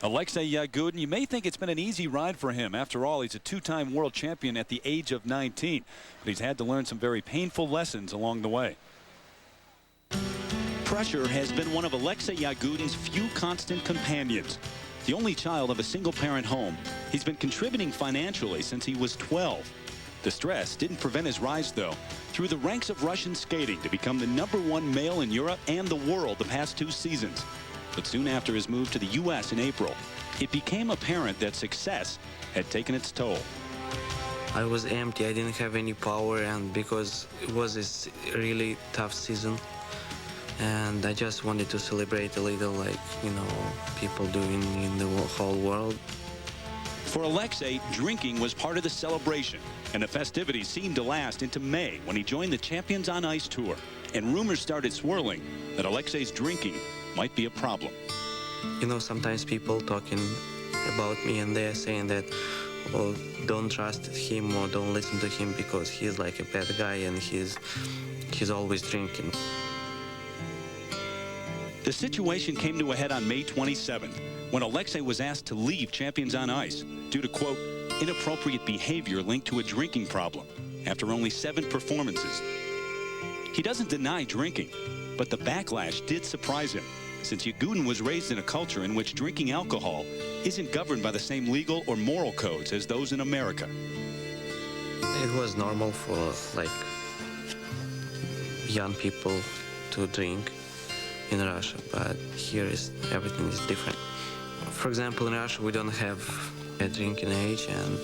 Alexei Yagudin, you may think it's been an easy ride for him. After all, he's a two-time world champion at the age of 19. But he's had to learn some very painful lessons along the way. Pressure has been one of Alexei Yagudin's few constant companions. The only child of a single-parent home, he's been contributing financially since he was 12. The stress didn't prevent his rise, though, through the ranks of Russian skating to become the #1 male in Europe and the world the past 2 seasons. But soon after his move to the U.S. in April, it became apparent that success had taken its toll. I was empty. I didn't have any power, and because it was a really tough season, and I just wanted to celebrate a little, like, you know, people do in the whole world. For Alexei, drinking was part of the celebration, and the festivities seemed to last into May when he joined the Champions on Ice tour, and rumors started swirling that Alexei's drinking might be a problem. You know, sometimes people talking about me, and they're saying that, well, don't trust him or don't listen to him because he's like a bad guy and he's always drinking. The situation came to a head on May 27th when Alexei was asked to leave Champions on Ice due to, quote, inappropriate behavior linked to a drinking problem after only 7 performances. He doesn't deny drinking, but the backlash did surprise him, since Yagudin was raised in a culture in which drinking alcohol isn't governed by the same legal or moral codes as those in America. It was normal for, like, young people to drink in Russia, but here everything is different. For example, in Russia we don't have a drinking age, and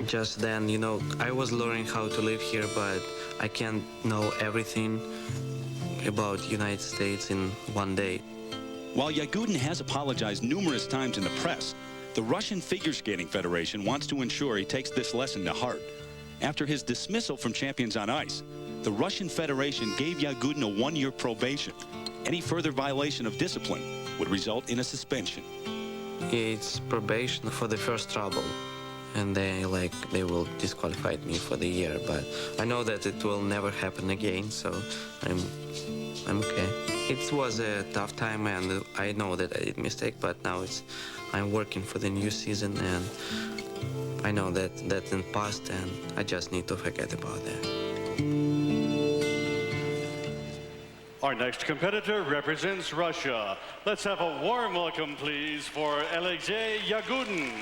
just then, you know, I was learning how to live here, but I can't know everything about United States in one day. While Yagudin has apologized numerous times in the press, the Russian Figure Skating Federation wants to ensure he takes this lesson to heart. After his dismissal from Champions on Ice, the Russian Federation gave Yagudin a 1-year probation. Any further violation of discipline would result in a suspension. It's probation for the first trouble, and they will disqualify me for the year, but I know that it will never happen again, so I'm okay. It was a tough time, and I know that I did a mistake, but now I'm working for the new season, and I know that that's in the past, and I just need to forget about that. Our next competitor represents Russia. Let's have a warm welcome, please, for Alexei Yagudin.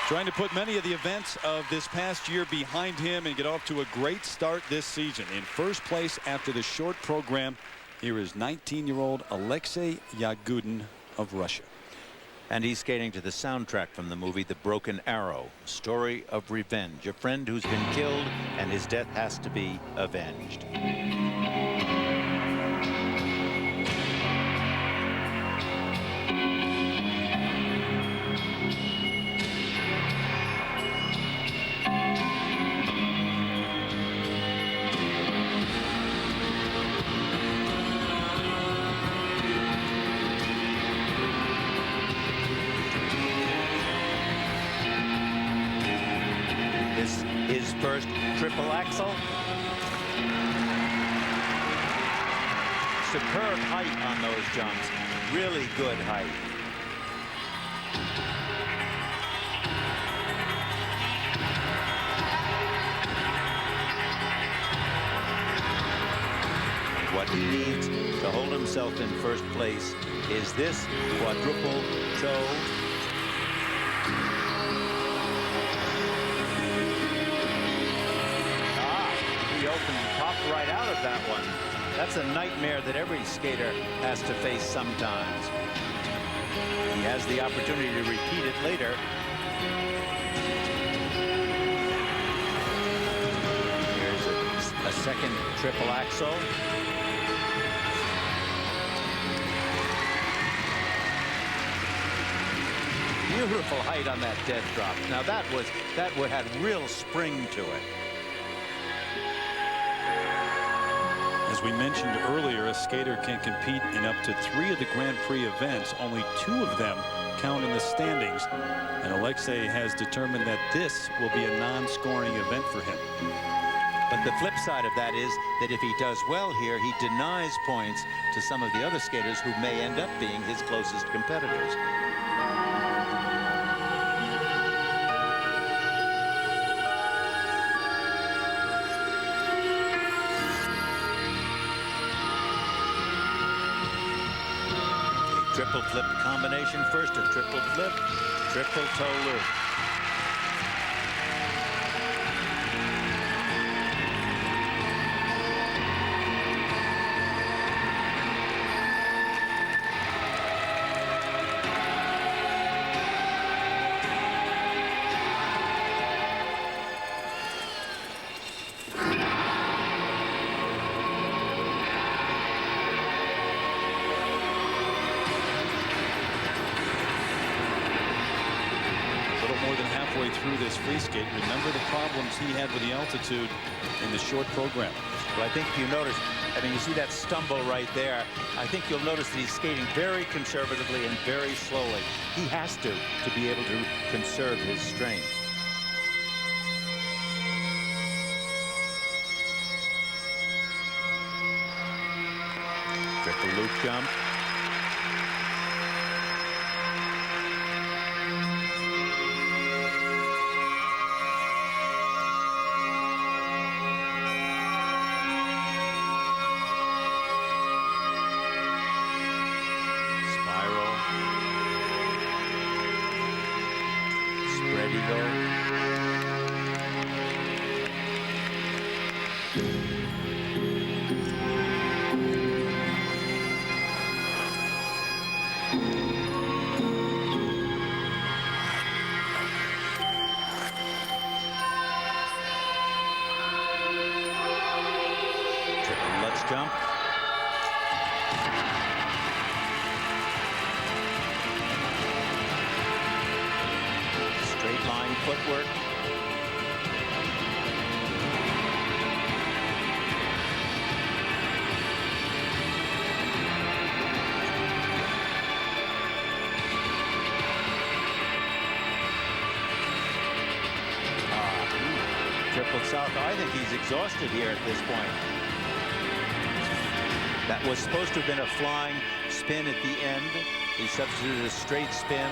Trying to put many of the events of this past year behind him and get off to a great start this season. In first place after the short program, here is 19-year-old Alexei Yagudin of Russia. And he's skating to the soundtrack from the movie The Broken Arrow, story of revenge. A friend who's been killed and his death has to be avenged. His first triple axel. Superb height on those jumps. Really good height. What he needs to hold himself in first place is this quadruple toe. Popped right out of that one. That's a nightmare that every skater has to face sometimes. He has the opportunity to repeat it later. Here's a second triple axel. Beautiful height on that dead drop. Now that had real spring to it. As we mentioned earlier, a skater can compete in up to 3 of the Grand Prix events. Only 2 of them count in the standings. And Alexei has determined that this will be a non-scoring event for him. But the flip side of that is that if he does well here, he denies points to some of the other skaters who may end up being his closest competitors. A triple flip combination first, a triple flip, triple toe loop. More than halfway through this free skate. Remember the problems he had with the altitude in the short program. Well, I think if you notice, I mean, you see that stumble right there. I think you'll notice that he's skating very conservatively and very slowly. He has to be able to conserve his strength. Triple loop jump. Spread eagle. Triple Lutz jump. Straight line footwork. Triple south. I think he's exhausted here at this point. That was supposed to have been a flying spin at the end. He substituted a straight spin.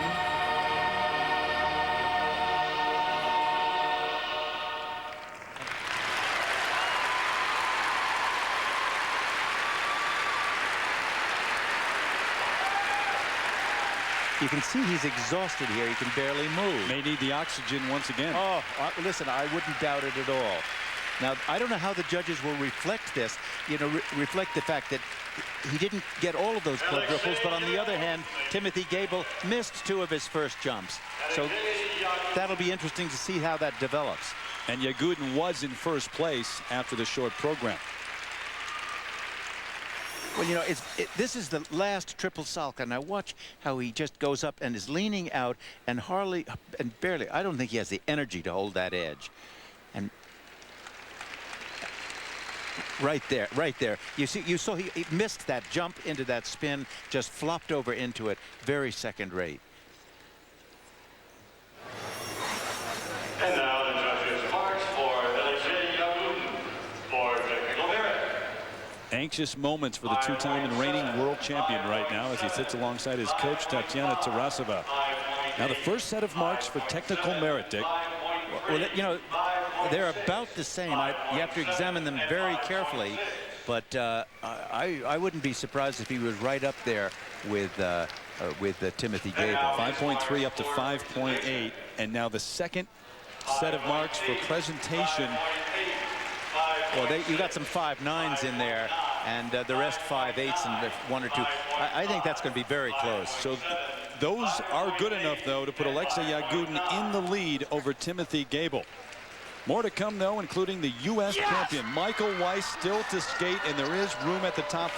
You can see he's exhausted here. He can barely move. May need the oxygen once again. Oh, listen, I wouldn't doubt it at all. Now, I don't know how the judges will reflect this, reflect the fact that he didn't get all of those quadruples, but on the other hand, Timothy Gable missed 2 of his first jumps. So that'll be interesting to see how that develops. And Yagudin was in first place after the short program. Well, this is the last triple salchow. Now watch how he just goes up and is leaning out and barely, I don't think he has the energy to hold that edge. And right there. You saw he missed that jump into that spin, just flopped over into it, very second rate. And now the judges' marks for Alexei Yagudin for technical merit. Anxious moments for the two-time and reigning world champion right now as he sits alongside his coach, Tatiana Tarasova. Now the first set of marks for technical merit, Dick. Well, they're about the same. You have to examine them very carefully, but I wouldn't be surprised if he was right up there with Timothy Gable. 5.3 up to 5.8, and now the second set of marks for presentation. Well, you got some 5.9s in there, and the rest 5.8s and 1 or 2. I think that's going to be very close. So those are good enough, though, to put Alexei Yagudin in the lead over Timothy Gable. More to come, though, including the U.S. champion Michael Weiss still to skate, and there is room at the top.